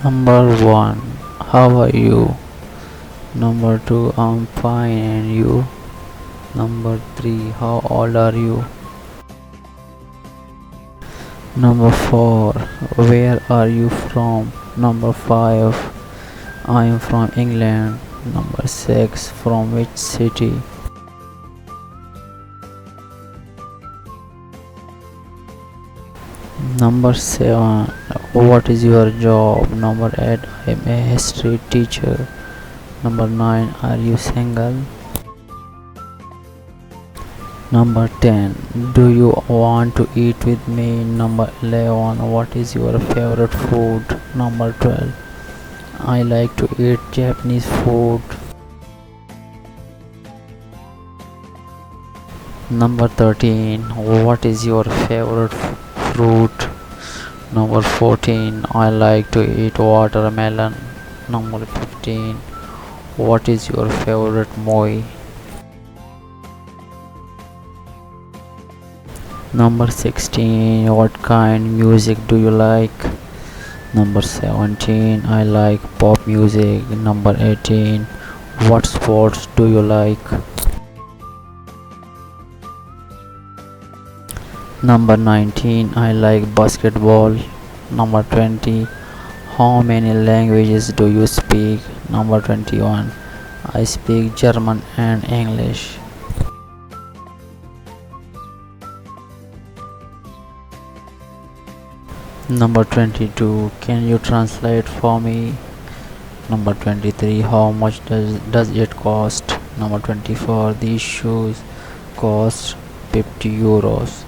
Number 1. How are you? Number 2. I'm fine, and you? Number 3. How old are you? Number 4. Where are you from? Number 5. I am from England. Number 6. From which city? Number 7. What is your job? Number 8. I am a history teacher. Number 9. Are you single? Number 10. Do you want to eat with me? Number 11. What is your favorite food? Number 12. I like to eat Japanese food. Number 13. What is your favorite fruit? Number 14. I like to eat watermelon. Number 15. What is your favorite movie? Number 16. What kind music do you like? Number 17. I like pop music. Number 18. What sports do you like? Number 19. I like basketball. Number 20. How many languages do you speak? Number 21. I speak German and English. Number 22. Can you translate for me? Number 23. How much does it cost? Number 24. These shoes cost 50 euros.